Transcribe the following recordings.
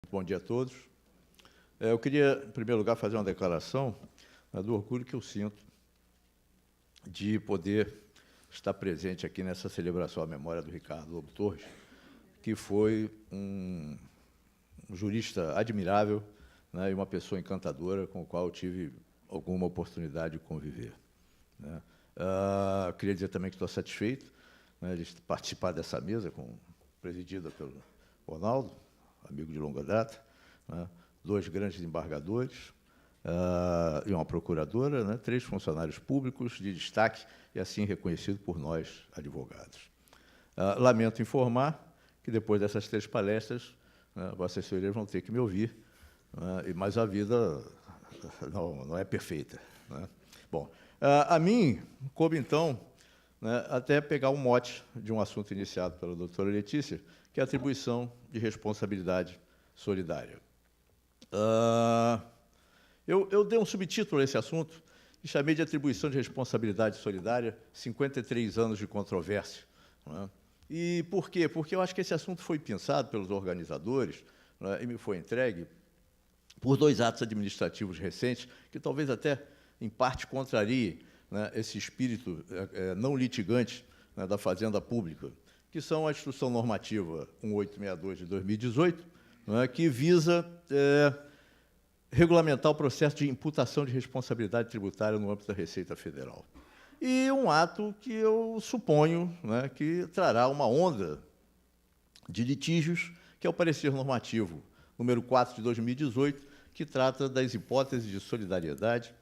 Bom dia a todos. Eu queria, em primeiro lugar, fazer uma declaração do orgulho que eu sinto de poder estar presente aqui nessa celebração à memória do Ricardo Lobo Torres, que foi um jurista admirável, né, e uma pessoa encantadora com o qual eu tive alguma oportunidade de conviver, né. Queria dizer também que estou satisfeito, né, de participar dessa mesa, presidida pelo Ronaldo, amigo de longa data, né, 2 grandes embargadores e uma procuradora, né, 3 funcionários públicos de destaque e assim reconhecido por nós, advogados. Lamento informar que, depois dessas 3 palestras, vossas senhorias vão ter que me ouvir, né, mas a vida não é perfeita, né. Bom, a mim coube, então, né, até pegar um mote de um assunto iniciado pela doutora Letícia, que é a atribuição de responsabilidade solidária. Eu dei um subtítulo a esse assunto e chamei de atribuição de responsabilidade solidária, 53 anos de controvérsia, né? E por quê? Porque eu acho que esse assunto foi pensado pelos organizadores, né, e me foi entregue por 2 atos administrativos recentes, que talvez até, em parte, contrariem, né, esse espírito não litigante, né, da Fazenda Pública, que são a Instrução Normativa 1862 de 2018, né, que visa regulamentar o processo de imputação de responsabilidade tributária no âmbito da Receita Federal. E um ato que eu suponho, né, que trará uma onda de litígios, que é o parecer normativo número 4 de 2018, que trata das hipóteses de solidariedade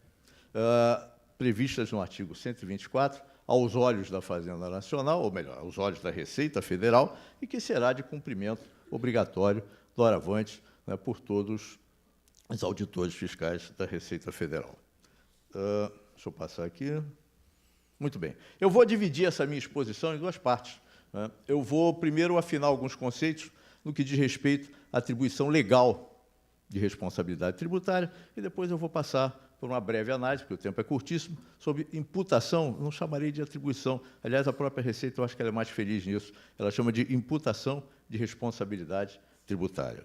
previstas no artigo 124, aos olhos da Fazenda Nacional, ou melhor, aos olhos da Receita Federal, e que será de cumprimento obrigatório, doravante, né, por todos os auditores fiscais da Receita Federal. Deixa eu passar aqui. Muito bem. Eu vou dividir essa minha exposição em 2 partes, né. Eu vou, primeiro, afinar alguns conceitos no que diz respeito à atribuição legal de responsabilidade tributária, e depois eu vou passar por uma breve análise, porque o tempo é curtíssimo, sobre imputação. Não chamarei de atribuição. Aliás, a própria Receita, eu acho que ela é mais feliz nisso. Ela chama de imputação de responsabilidade tributária.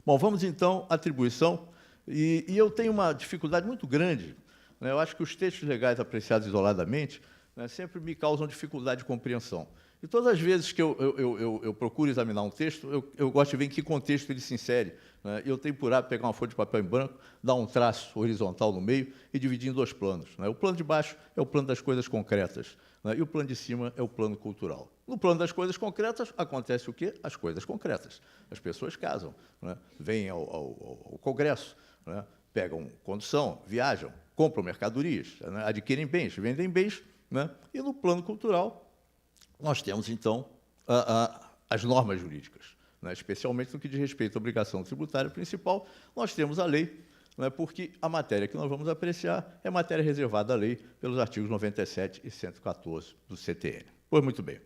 Bom, vamos, então, à atribuição. E eu tenho uma dificuldade muito grande, né. Eu acho que os textos legais apreciados isoladamente, né, sempre me causam dificuldade de compreensão. E todas as vezes que eu procuro examinar um texto, eu gosto de ver em que contexto ele se insere, né. Eu tenho por hábito pegar uma folha de papel em branco, dar um traço horizontal no meio e dividir em 2 planos, né. O plano de baixo é o plano das coisas concretas, né, e o plano de cima é o plano cultural. No plano das coisas concretas, acontece o quê? As coisas concretas. As pessoas casam, né, vêm ao Congresso, né, pegam condução, viajam, compram mercadorias, né, adquirem bens, vendem bens, né, e no plano cultural nós temos, então, as normas jurídicas, né, especialmente no que diz respeito à obrigação tributária principal. Nós temos a lei, né, porque a matéria que nós vamos apreciar é matéria reservada à lei pelos artigos 97 e 114 do CTN. Pois muito bem.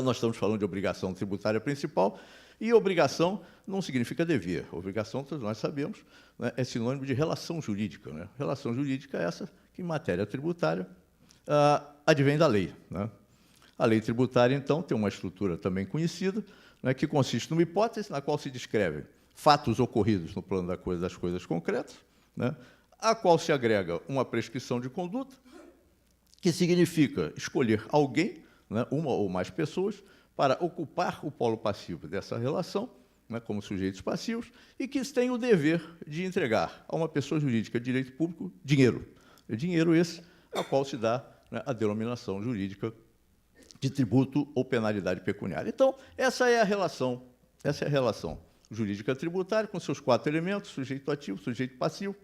Nós estamos falando de obrigação tributária principal, e obrigação não significa dever. Obrigação, todos nós sabemos, né, é sinônimo de relação jurídica, né? Relação jurídica é essa que, em matéria tributária, advém da lei, né? A lei tributária, então, tem uma estrutura também conhecida, né, que consiste numa hipótese na qual se descrevem fatos ocorridos no plano das coisas concretas, né, a qual se agrega uma prescrição de conduta, que significa escolher alguém, né, uma ou mais pessoas, para ocupar o polo passivo dessa relação, né, como sujeitos passivos, e que têm o dever de entregar a uma pessoa jurídica de direito público dinheiro. E dinheiro esse a qual se dá, né, a denominação jurídica de tributo ou penalidade pecuniária. Então, essa é a relação jurídica tributária, com seus 4 elementos: sujeito ativo, sujeito passivo.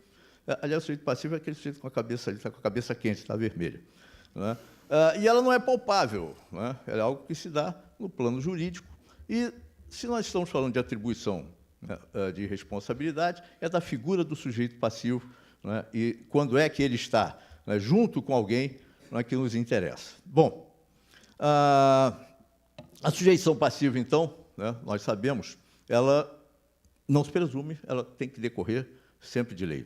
Aliás, o sujeito passivo é aquele sujeito com a cabeça, ele está com a cabeça quente, está vermelha, né? E ela não é palpável, né? Ela é algo que se dá no plano jurídico. E, se nós estamos falando de atribuição, né, de responsabilidade, é da figura do sujeito passivo, né, e quando é que ele está, né, junto com alguém, né, que nos interessa. Bom, a sujeição passiva, então, né, nós sabemos, ela não se presume, ela tem que decorrer sempre de lei.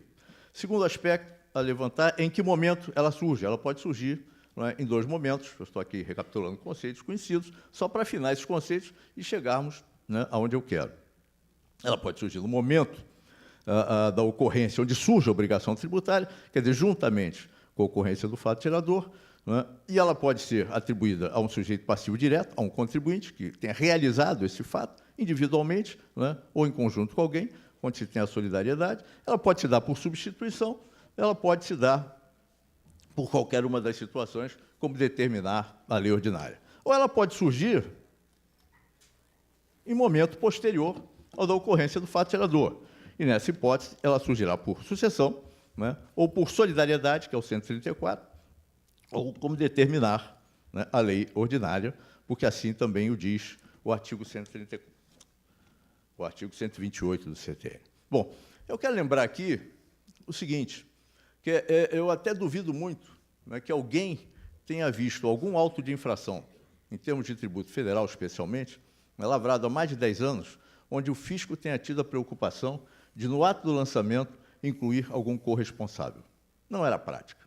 Segundo aspecto a levantar, em que momento ela surge? Ela pode surgir, né, em 2 momentos. Eu estou aqui recapitulando conceitos conhecidos, só para afinar esses conceitos e chegarmos, né, aonde eu quero. ela pode surgir no momento da ocorrência, onde surge a obrigação tributária, quer dizer, juntamente com a ocorrência do fato gerador, né, e ela pode ser atribuída a um sujeito passivo direto, a um contribuinte que tenha realizado esse fato individualmente, né, ou em conjunto com alguém, onde se tem a solidariedade. Ela pode se dar por substituição, ela pode se dar por qualquer uma das situações, como determinar a lei ordinária. Ou ela pode surgir em momento posterior ao da ocorrência do fato gerador. E, nessa hipótese, ela surgirá por sucessão, né, ou por solidariedade, que é o 134, ou como determinar, né, a lei ordinária, porque assim também o diz o artigo 134, o artigo 128 do CTN. Bom, eu quero lembrar aqui o seguinte, que eu até duvido muito, né, que alguém tenha visto algum auto de infração, em termos de tributo federal especialmente, né, lavrado há mais de 10 anos, onde o fisco tenha tido a preocupação de, no ato do lançamento, incluir algum corresponsável. Não era a prática,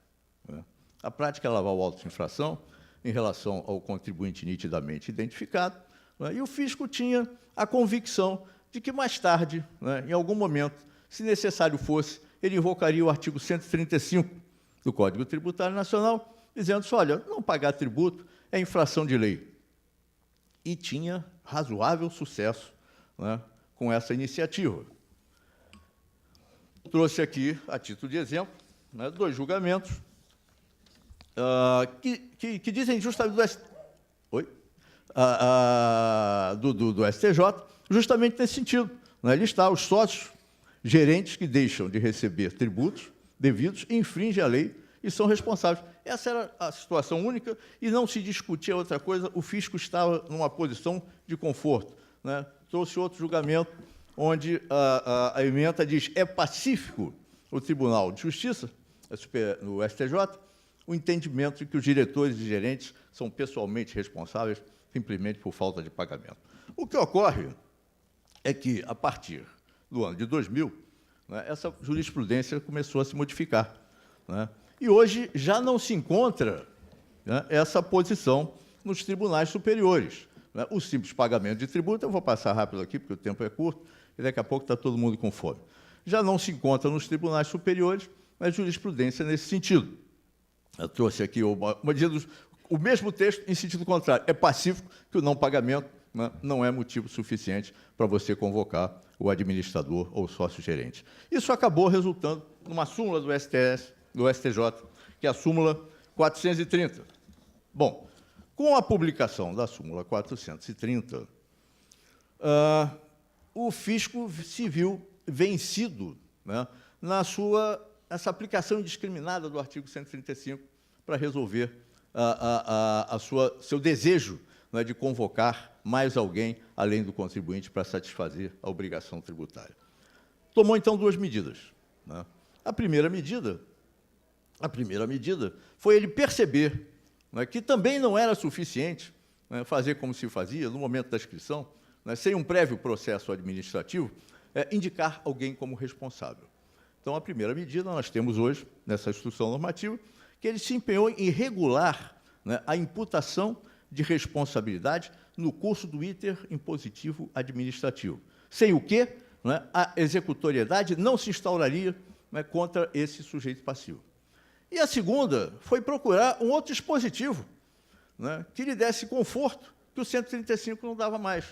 né? A prática é lavar o auto de infração em relação ao contribuinte nitidamente identificado, né, e o fisco tinha a convicção de que, mais tarde, né, em algum momento, se necessário fosse, ele invocaria o artigo 135 do Código Tributário Nacional, dizendo assim, olha, não pagar tributo é infração de lei. E tinha razoável sucesso, né, com essa iniciativa. Trouxe aqui, a título de exemplo, né, 2 julgamentos que dizem justamente do STJ, justamente nesse sentido. Né, ali está os sócios gerentes que deixam de receber tributos devidos, infringem a lei e são responsáveis. Essa era a situação única e não se discutia outra coisa, o fisco estava numa posição de conforto. Né? Trouxe outro julgamento, onde a ementa diz é pacífico o Tribunal de Justiça, no STJ, o entendimento de que os diretores e gerentes são pessoalmente responsáveis simplesmente por falta de pagamento. O que ocorre é que, a partir do ano de 2000, né, essa jurisprudência começou a se modificar, né, e hoje já não se encontra, né, essa posição nos tribunais superiores. Né, o simples pagamento de tributo, eu vou passar rápido aqui, porque o tempo é curto, e daqui a pouco está todo mundo com fome. Já não se encontra nos tribunais superiores, mas jurisprudência nesse sentido. Eu trouxe aqui o mesmo texto em sentido contrário. É pacífico que o não pagamento, né, não é motivo suficiente para você convocar o administrador ou o sócio-gerente. Isso acabou resultando numa súmula do STJ, que é a súmula 430. Bom, com a publicação da súmula 430, o fisco se viu vencido, né, nessa aplicação indiscriminada do artigo 135 para resolver seu desejo, né, de convocar mais alguém, além do contribuinte, para satisfazer a obrigação tributária. Tomou, então, 2 medidas. Né? A primeira medida foi ele perceber, né, que também não era suficiente, né, fazer como se fazia no momento da inscrição, né, sem um prévio processo administrativo, indicar alguém como responsável. Então, a primeira medida nós temos hoje, nessa instrução normativa, que ele se empenhou em regular, né, a imputação de responsabilidade no curso do iter impositivo administrativo, sem o que, né, a executoriedade não se instauraria, né, contra esse sujeito passivo. E a segunda foi procurar um outro dispositivo, né, que lhe desse conforto, que o 135 não dava mais.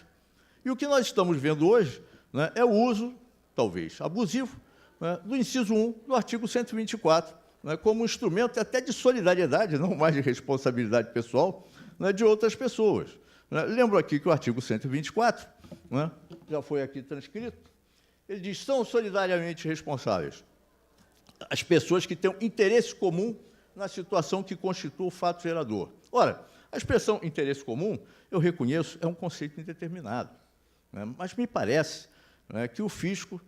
E o que nós estamos vendo hoje, né, é o uso, talvez abusivo, né, do inciso 1 do artigo 124, né, como um instrumento até de solidariedade, não mais de responsabilidade pessoal, né, de outras pessoas. Né. Lembro aqui que o artigo 124, né, já foi aqui transcrito, ele diz, são solidariamente responsáveis as pessoas que têm um interesse comum na situação que constitua o fato gerador. Ora, a expressão interesse comum, eu reconheço, é um conceito indeterminado, né, mas me parece, né, que o fisco,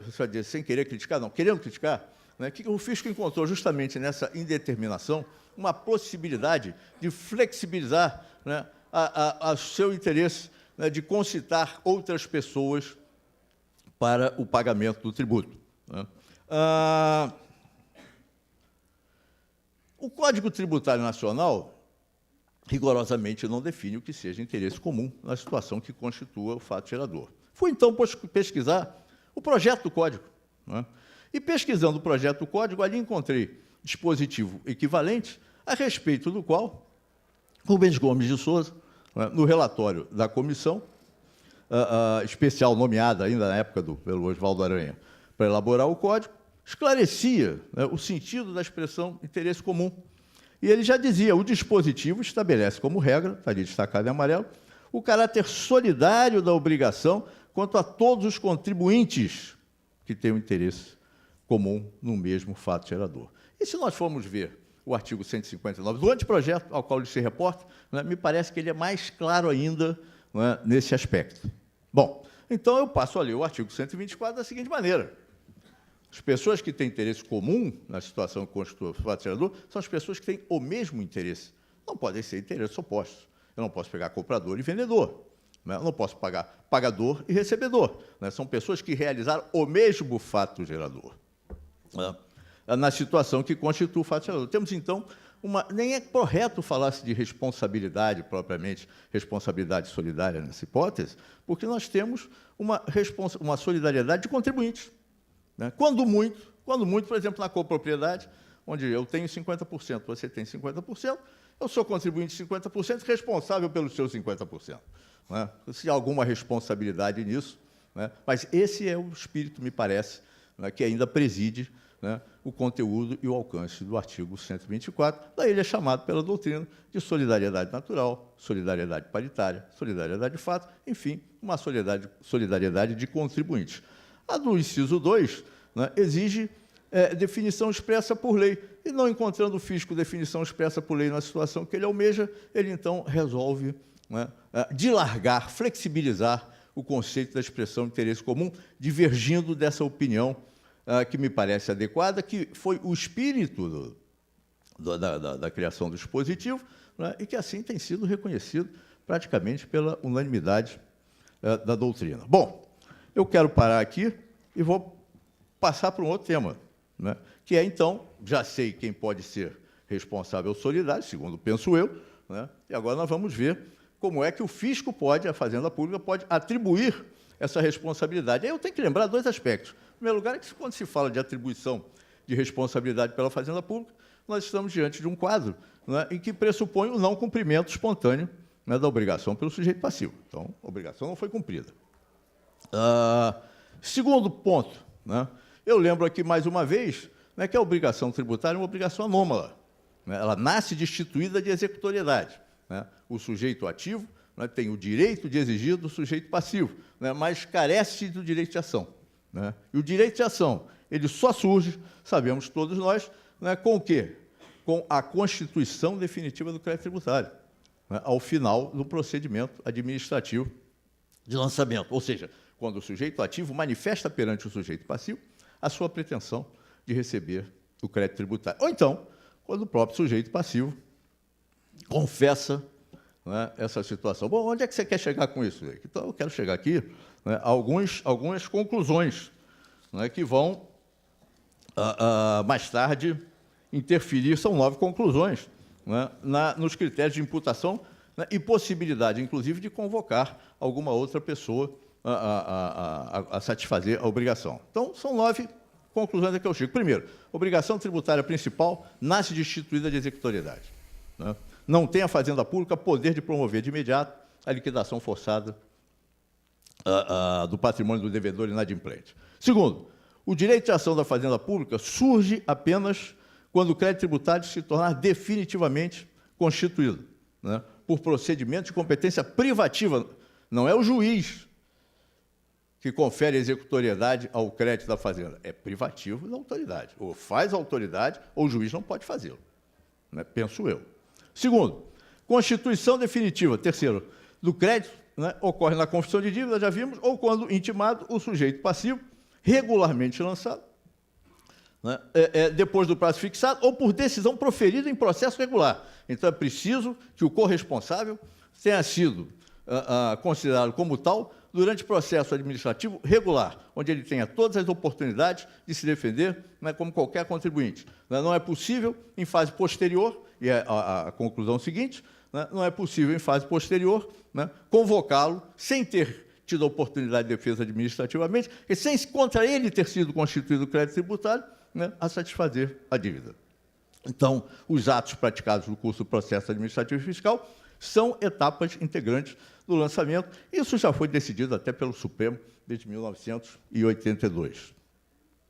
você vai dizer, sem querer criticar, não, querendo criticar, né, que o fisco encontrou justamente nessa indeterminação uma possibilidade de flexibilizar, né, o seu interesse, né, de concitar outras pessoas para o pagamento do tributo. Né. O Código Tributário Nacional rigorosamente não define o que seja interesse comum na situação que constitua o fato gerador. Fui, então, pesquisar o projeto do código, né? E, pesquisando o projeto do código, ali encontrei dispositivo equivalente, a respeito do qual Rubens Gomes de Souza, né, no relatório da comissão especial nomeada ainda na época pelo Oswaldo Aranha para elaborar o código, esclarecia, né, o sentido da expressão interesse comum. E ele já dizia, o dispositivo estabelece como regra, está ali destacado em amarelo, o caráter solidário da obrigação quanto a todos os contribuintes que têm um interesse comum no mesmo fato gerador. E se nós formos ver o artigo 159 do anteprojeto ao qual ele se reporta, né, me parece que ele é mais claro ainda, né, nesse aspecto. Bom, então eu passo a ler o artigo 124 da seguinte maneira. As pessoas que têm interesse comum na situação que constitui o fato gerador são as pessoas que têm o mesmo interesse. Não podem ser interesses opostos. Eu não posso pegar comprador e vendedor. Né? Eu não posso pagar pagador e recebedor. Né? São pessoas que realizaram o mesmo fato gerador, né, na situação que constitui o fato gerador. Temos, então, nem é correto falar-se de responsabilidade propriamente, responsabilidade solidária nessa hipótese, porque nós temos uma solidariedade de contribuintes. Né? Quando muito, por exemplo, na copropriedade, onde eu tenho 50%, você tem 50%, eu sou contribuinte de 50%, responsável pelos seus 50%. Né? Se há alguma responsabilidade nisso, né? Mas esse é o espírito, me parece, né, que ainda preside, né, o conteúdo e o alcance do artigo 124, daí ele é chamado pela doutrina de solidariedade natural, solidariedade paritária, solidariedade de fato, enfim, uma solidariedade de contribuintes. A do inciso 2, né, exige definição expressa por lei, e não encontrando o fisco definição expressa por lei na situação que ele almeja, ele, então, resolve, né, dilargar, flexibilizar o conceito da expressão interesse comum, divergindo dessa opinião que me parece adequada, que foi o espírito da criação do dispositivo, né, e que, assim, tem sido reconhecido praticamente pela unanimidade da doutrina. Bom, eu quero parar aqui e vou passar para um outro tema, né, que é, então, já sei quem pode ser responsável solidário, segundo penso eu, né, e agora nós vamos ver como é que o fisco pode, a Fazenda Pública, pode atribuir essa responsabilidade. Aí eu tenho que lembrar dois aspectos. Em primeiro lugar, é que quando se fala de atribuição de responsabilidade pela Fazenda Pública, nós estamos diante de um quadro, né, em que pressupõe o não cumprimento espontâneo, né, da obrigação pelo sujeito passivo. Então, a obrigação não foi cumprida. Segundo ponto, né, eu lembro aqui mais uma vez, né, que a obrigação tributária é uma obrigação anômala. Né, ela nasce destituída de executoriedade. Né, o sujeito ativo, né, tem o direito de exigir do sujeito passivo, né, mas carece do direito de ação. Né? E o direito de ação, ele só surge, sabemos todos nós, né, com o quê? Com a constituição definitiva do crédito tributário, né, ao final do procedimento administrativo de lançamento. Ou seja, quando o sujeito ativo manifesta perante o sujeito passivo a sua pretensão de receber o crédito tributário. Ou então, quando o próprio sujeito passivo confessa, né, essa situação. Bom, onde é que você quer chegar com isso? Então, eu quero chegar aqui, né, a algumas conclusões, né, que vão, mais tarde, interferir, são 9 conclusões, né, nos critérios de imputação, né, e possibilidade, inclusive, de convocar alguma outra pessoa a satisfazer a obrigação. Então, são 9 conclusões a que eu chego. Primeiro, obrigação tributária principal nasce destituída de executoriedade. Né? Não tem a Fazenda Pública poder de promover de imediato a liquidação forçada do patrimônio do devedor inadimplente. Segundo, o direito de ação da Fazenda Pública surge apenas quando o crédito tributário se tornar definitivamente constituído, né, por procedimento de competência privativa. Não é o juiz que confere executoriedade ao crédito da Fazenda. É privativo da autoridade. Ou faz a autoridade, ou o juiz não pode fazê-lo. Né, penso eu. Segundo, constituição definitiva. Terceiro, do crédito, né, ocorre na confissão de dívida, já vimos, ou quando intimado o sujeito passivo, regularmente lançado, né, depois do prazo fixado, ou por decisão proferida em processo regular. Então, é preciso que o corresponsável tenha sido considerado como tal durante o processo administrativo regular, onde ele tenha todas as oportunidades de se defender, né, como qualquer contribuinte. Não é possível, em fase posterior, e é a conclusão seguinte, né, não é possível, em fase posterior, né, convocá-lo sem ter tido a oportunidade de defesa administrativamente, e sem contra ele ter sido constituído o crédito tributário, né, a satisfazer a dívida. Então, os atos praticados no curso do processo administrativo e fiscal são etapas integrantes do lançamento. Isso já foi decidido até pelo Supremo desde 1982.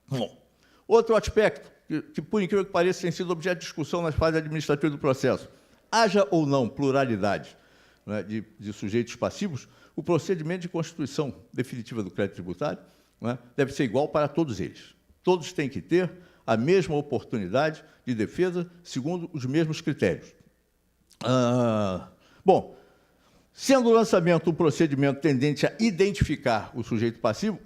Bom, outro aspecto, que por incrível que pareça, tem sido objeto de discussão nas fases administrativas do processo. Haja ou não pluralidade, né, de sujeitos passivos, o procedimento de constituição definitiva do crédito tributário, né, deve ser igual para todos eles. Todos têm que ter a mesma oportunidade de defesa segundo os mesmos critérios. Bom, sendo o lançamento um procedimento tendente a identificar o sujeito passivo,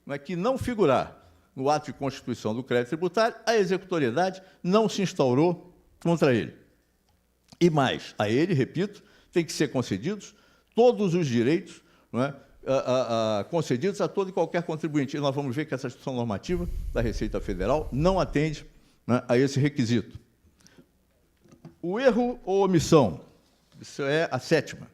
né, que não figurar no ato de constituição do crédito tributário, a executoriedade não se instaurou contra ele. E mais, a ele, repito, tem que ser concedidos todos os direitos, né, concedidos a todo e qualquer contribuinte. E nós vamos ver que essa instituição normativa da Receita Federal não atende, né, a esse requisito. O erro ou omissão, isso é a sétima,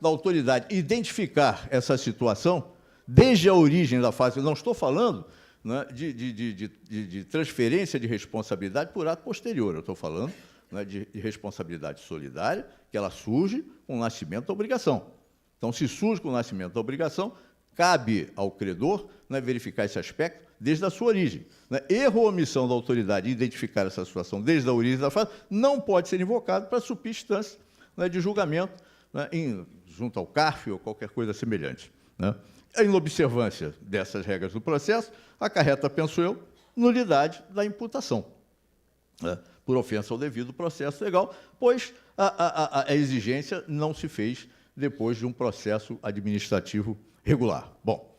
da autoridade identificar essa situação desde a origem da fase. Eu não estou falando, né, de transferência de responsabilidade por ato posterior, eu estou falando, né, de responsabilidade solidária, que ela surge com o nascimento da obrigação. Então, se surge com o nascimento da obrigação, cabe ao credor, né, verificar esse aspecto desde a sua origem. Né? Erro ou omissão da autoridade em identificar essa situação desde a origem da fase não pode ser invocado para suprir instância, né, de julgamento, né, junto ao CARF ou qualquer coisa semelhante. Né? A inobservância dessas regras do processo acarreta, penso eu, nulidade da imputação, né, por ofensa ao devido processo legal, pois a exigência não se fez depois de um processo administrativo regular. Bom,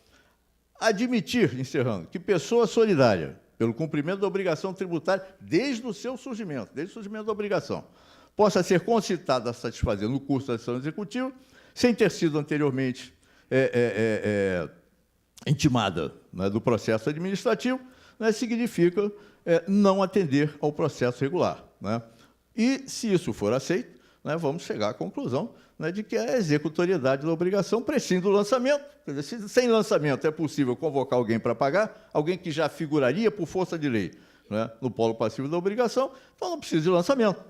admitir, encerrando, que pessoa solidária, pelo cumprimento da obrigação tributária desde o seu surgimento, desde o surgimento da obrigação, possa ser concitada a satisfazer no curso da ação executiva, sem ter sido anteriormente intimada, né, do processo administrativo, né, significa não atender ao processo regular. Né? E, se isso for aceito, né, vamos chegar à conclusão, né, de que a executoriedade da obrigação prescinde do lançamento. Quer dizer, se sem lançamento é possível convocar alguém para pagar, alguém que já figuraria por força de lei, né, no polo passivo da obrigação, então não precisa de lançamento.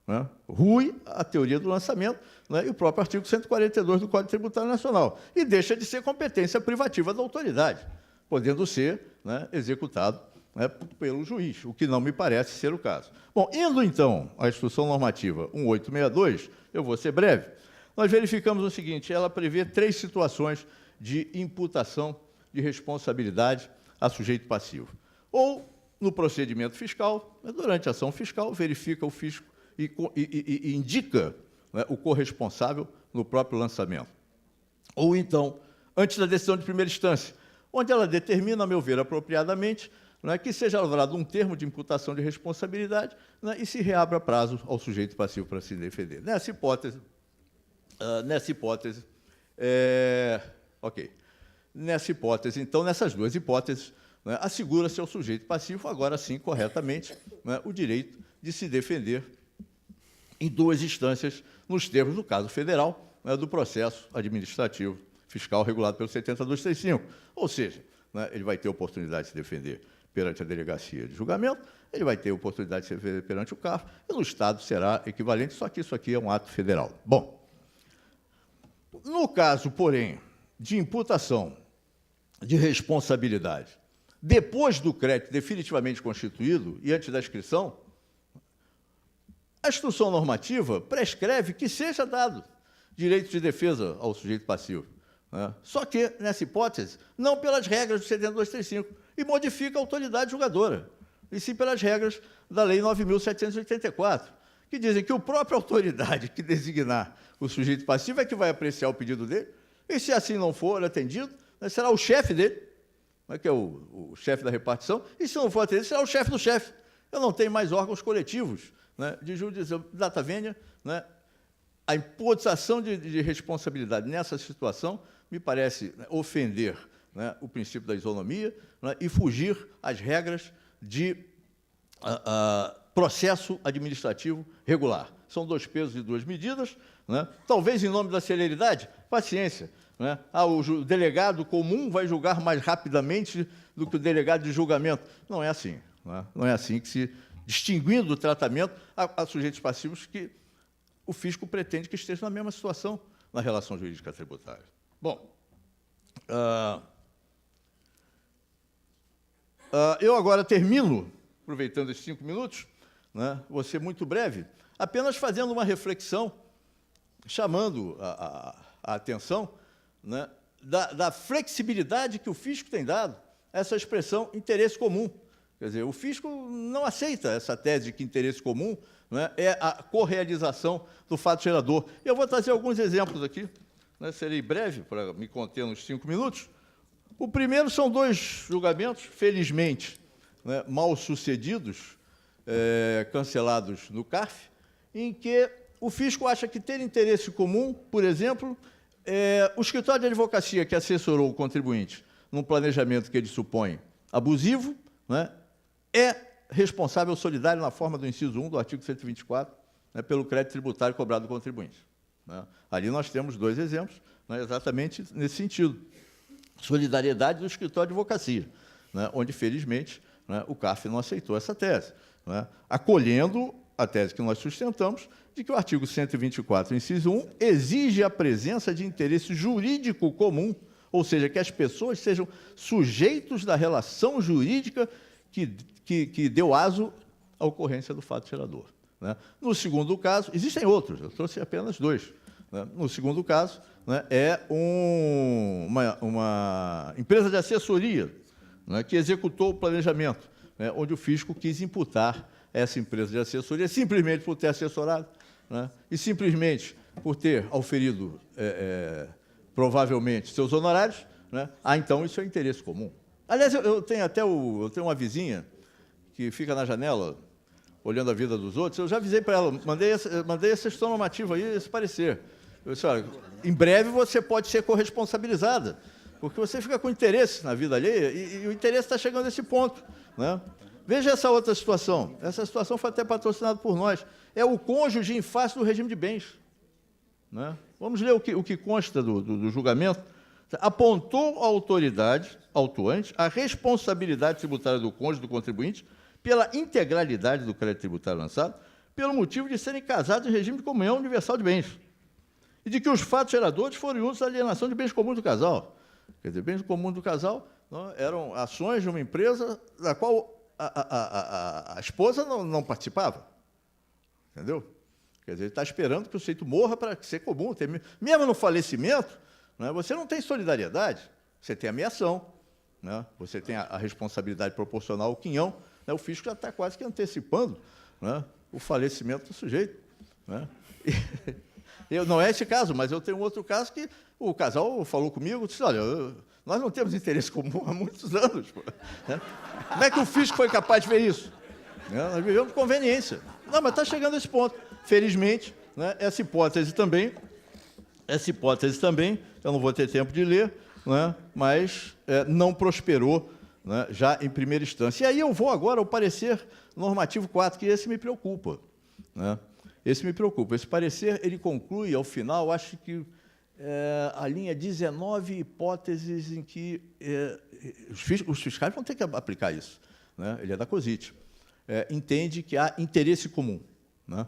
Né? Rui a teoria do lançamento, né, e o próprio artigo 142 do Código Tributário Nacional. E deixa de ser competência privativa da autoridade, podendo ser, né, executado, né, pelo juiz, o que não me parece ser o caso. Bom, indo então à Instrução Normativa 1862, eu vou ser breve, nós verificamos o seguinte: ela prevê 3 situações de imputação de responsabilidade a sujeito passivo. Ou no procedimento fiscal, durante a ação fiscal, verifica o fisco e indica, né, o corresponsável no próprio lançamento. Ou então, antes da decisão de primeira instância, onde ela determina, a meu ver, apropriadamente, né, que seja elaborado um termo de imputação de responsabilidade, né, e se reabra prazo ao sujeito passivo para se defender. Nessa hipótese, então, nessas duas hipóteses, né, assegura-se ao sujeito passivo, agora sim, corretamente, né, o direito de se defender em 2 instâncias, nos termos do caso federal, né, do processo administrativo fiscal regulado pelo 70235. Ou seja, né, ele vai ter oportunidade de se defender perante a delegacia de julgamento, ele vai ter oportunidade de se defender perante o CARF, e no Estado será equivalente, só que isso aqui é um ato federal. Bom, no caso, porém, de imputação de responsabilidade, depois do crédito definitivamente constituído e antes da inscrição, a instrução normativa prescreve que seja dado direito de defesa ao sujeito passivo. Né? Só que, nessa hipótese, não pelas regras do 7235, e modifica a autoridade julgadora, e sim pelas regras da Lei 9.784, que dizem que a própria autoridade que designar o sujeito passivo é que vai apreciar o pedido dele, e se assim não for atendido, né, será o chefe dele, né, que é o chefe da repartição, e se não for atendido, será o chefe do chefe. Eu não tenho mais órgãos coletivos, né, de jurisdição. Data vênia, né, a imputação de responsabilidade nessa situação me parece, né, ofender, né, o princípio da isonomia, né, e fugir às regras de processo administrativo regular. São 2 pesos e 2 medidas. Né? Talvez, em nome da celeridade, paciência. né? O delegado comum vai julgar mais rapidamente do que o delegado de julgamento. Não é assim. Né? Não é assim que se, distinguindo o tratamento, há sujeitos passivos que o fisco pretende que estejam na mesma situação na relação jurídica tributária. Bom, eu agora termino, aproveitando esses 5 minutos, né, vou ser muito breve, apenas fazendo uma reflexão, chamando a atenção, né, da flexibilidade que o fisco tem dado a essa expressão interesse comum. Quer dizer, o fisco não aceita essa tese de que interesse comum, né, é a correalização do fato gerador. Eu vou trazer alguns exemplos aqui, né, serei breve para me conter nos 5 minutos. O primeiro são 2 julgamentos, felizmente, né, mal sucedidos, cancelados no CARF, em que o fisco acha que ter interesse comum, por exemplo, o escritório de advocacia que assessorou o contribuinte num planejamento que ele supõe abusivo, né, é responsável solidário na forma do inciso 1 do artigo 124, né, pelo crédito tributário cobrado do contribuinte. Né. Ali nós temos 2 exemplos, né, exatamente nesse sentido. Solidariedade do escritório de advocacia, né, onde, felizmente, né, o CARF não aceitou essa tese, né, acolhendo a tese que nós sustentamos de que o artigo 124, inciso 1, exige a presença de interesse jurídico comum, ou seja, que as pessoas sejam sujeitos da relação jurídica que deu aso à ocorrência do fato gerador. Né. No segundo caso, existem outros, eu trouxe apenas 2. Né. No segundo caso, né, é uma empresa de assessoria, né, que executou o planejamento, né, onde o fisco quis imputar essa empresa de assessoria simplesmente por ter assessorado, né, e simplesmente por ter auferido, provavelmente, seus honorários, né, então isso é interesse comum. Aliás, eu tenho até eu tenho uma vizinha que fica na janela olhando a vida dos outros, eu já avisei para ela, mandei essa questão normativa aí, esse parecer. Eu disse, olha, em breve você pode ser corresponsabilizada, porque você fica com interesse na vida alheia e o interesse está chegando a esse ponto. Né? Veja essa outra situação. Essa situação foi até patrocinada por nós. É o cônjuge em face do regime de bens. Né? Vamos ler o que consta do julgamento. Apontou a autoridade autuante a responsabilidade tributária do cônjuge do contribuinte pela integralidade do crédito tributário lançado, pelo motivo de serem casados em regime de comunhão universal de bens, e de que os fatos geradores foram oriundos da alienação de bens comuns do casal. Quer dizer, bens comuns do casal, não, eram ações de uma empresa da qual a esposa não participava. Entendeu? Quer dizer, ele está esperando que o sujeito morra para ser comum. Mesmo no falecimento, né, você não tem solidariedade, você tem ameação, né, você tem a responsabilidade proporcional ao quinhão, né, o fisco já está quase que antecipando, né, o falecimento do sujeito. Né. Não é esse caso, mas eu tenho um outro caso que o casal falou comigo, disse, olha, nós não temos interesse comum há muitos anos. Pô, né? Como é que o fisco foi capaz de ver isso? Nós vivemos conveniência. Não, mas está chegando a esse ponto. Felizmente, né, essa hipótese também, eu não vou ter tempo de ler, né, mas não prosperou, né, já em primeira instância. E aí eu vou agora ao parecer normativo 4, que esse me preocupa. Né? Esse me preocupa. Esse parecer, ele conclui, ao final, acho que a linha 19 hipóteses em que os fiscais vão ter que aplicar isso. Né? Ele é da COSIT. Entende que há interesse comum. Né?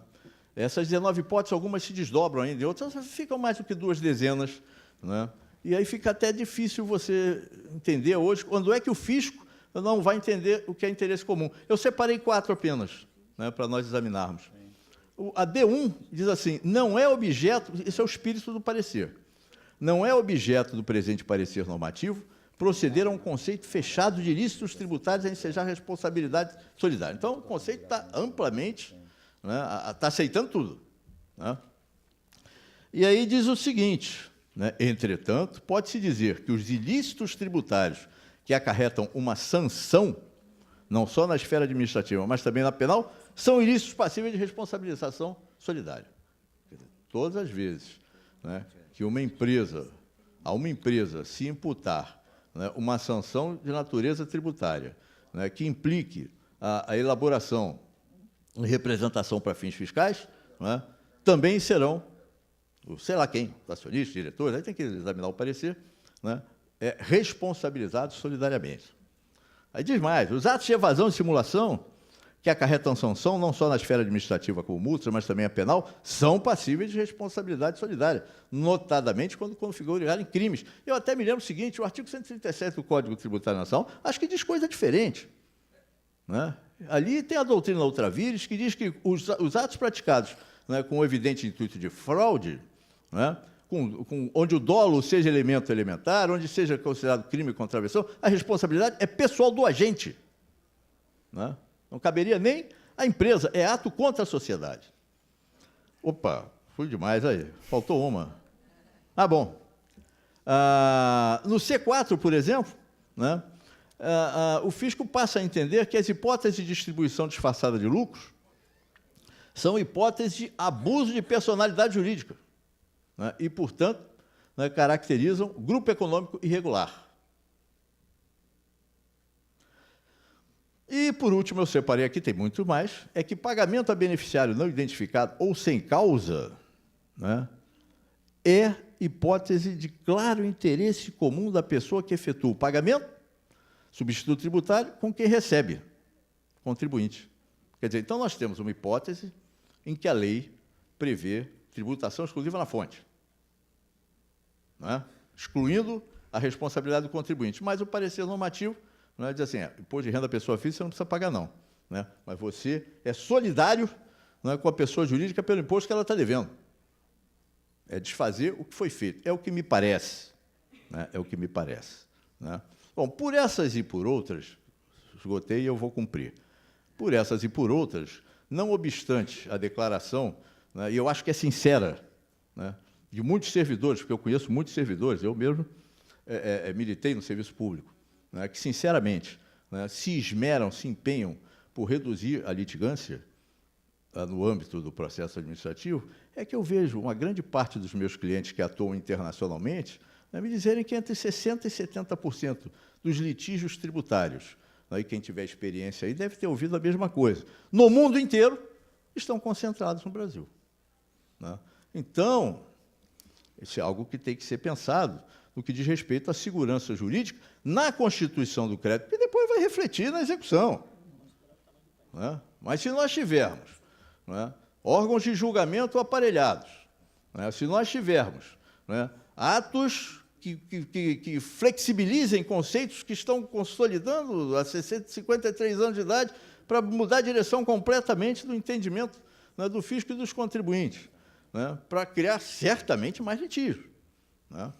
Essas 19 hipóteses, algumas se desdobram ainda, outras ficam mais do que 2 dezenas. Né? E aí fica até difícil você entender hoje quando é que o fisco não vai entender o que é interesse comum. Eu separei 4 apenas, né, para nós examinarmos. A D1 diz assim, não é objeto, esse é o espírito do parecer, não é objeto do presente parecer normativo proceder a um conceito fechado de ilícitos tributários a ensejar responsabilidade solidária. Então, o conceito está amplamente, né, está aceitando tudo. Né? E aí diz o seguinte, né, entretanto, pode-se dizer que os ilícitos tributários que acarretam uma sanção, não só na esfera administrativa, mas também na penal, são ilícitos passíveis de responsabilização solidária. Todas as vezes, né, que a uma empresa se imputar, né, uma sanção de natureza tributária, né, que implique a elaboração e representação para fins fiscais, né, também serão sei lá quem, acionista, diretor, aí tem que examinar o parecer, né, é responsabilizado solidariamente. Aí diz mais, os atos de evasão e simulação que acarretam sanção, não só na esfera administrativa como multas, mas também a penal, são passíveis de responsabilidade solidária, notadamente quando configurarem crimes. Eu até me lembro o seguinte, o artigo 137 do Código Tributário Nacional, acho que diz coisa diferente, né? Ali tem a doutrina ultra vires, que diz que os atos praticados, né, com o evidente intuito de fraude, né, onde o dolo seja elemento elementar, onde seja considerado crime contra a contravenção, a responsabilidade é pessoal do agente, né? Não caberia nem a empresa, é ato contra a sociedade. Opa, fui demais aí, faltou uma. Bom. No C4, por exemplo, né, o fisco passa a entender que as hipóteses de distribuição disfarçada de lucros são hipóteses de abuso de personalidade jurídica, né, e, portanto, né, caracterizam grupo econômico irregular. E, por último, eu separei aqui, tem muito mais, é que pagamento a beneficiário não identificado ou sem causa, né, é hipótese de claro interesse comum da pessoa que efetua o pagamento, substituto tributário, com quem recebe, contribuinte. Quer dizer, então nós temos uma hipótese em que a lei prevê tributação exclusiva na fonte, né, excluindo a responsabilidade do contribuinte. Mas o parecer normativo, né, diz assim, imposto de renda da pessoa física você não precisa pagar, não, né, mas você é solidário, né, com a pessoa jurídica pelo imposto que ela está devendo. É desfazer o que foi feito. É o que me parece. Né, é o que me parece. Né? Bom, por essas e por outras, esgotei e eu vou cumprir. Por essas e por outras, não obstante a declaração, né, e eu acho que é sincera, né, de muitos servidores, porque eu conheço muitos servidores, eu mesmo militei no serviço público, né, que, sinceramente, né, se esmeram, se empenham por reduzir a litigância no âmbito do processo administrativo, é que eu vejo uma grande parte dos meus clientes que atuam internacionalmente, né, me dizerem que entre 60% e 70% dos litígios tributários, né, e quem tiver experiência aí deve ter ouvido a mesma coisa, no mundo inteiro, estão concentrados no Brasil. Né? Então, isso é algo que tem que ser pensado no que diz respeito à segurança jurídica na constituição do crédito, que depois vai refletir na execução. Né? Mas se nós tivermos, né, órgãos de julgamento aparelhados, né, se nós tivermos, né, atos que flexibilizem conceitos que estão consolidando há 53 anos de idade para mudar a direção completamente do entendimento, né, do fisco e dos contribuintes, né, para criar certamente mais litígios. Né?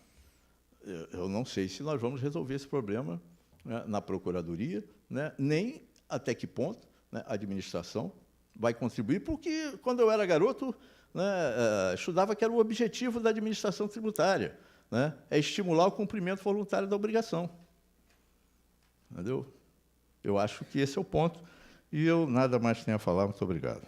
Eu não sei se nós vamos resolver esse problema, né, na Procuradoria, né, nem até que ponto, né, a administração vai contribuir, porque, quando eu era garoto, né, estudava que era o objetivo da administração tributária, né, é estimular o cumprimento voluntário da obrigação. Entendeu? Eu acho que esse é o ponto, e eu nada mais tenho a falar. Muito obrigado.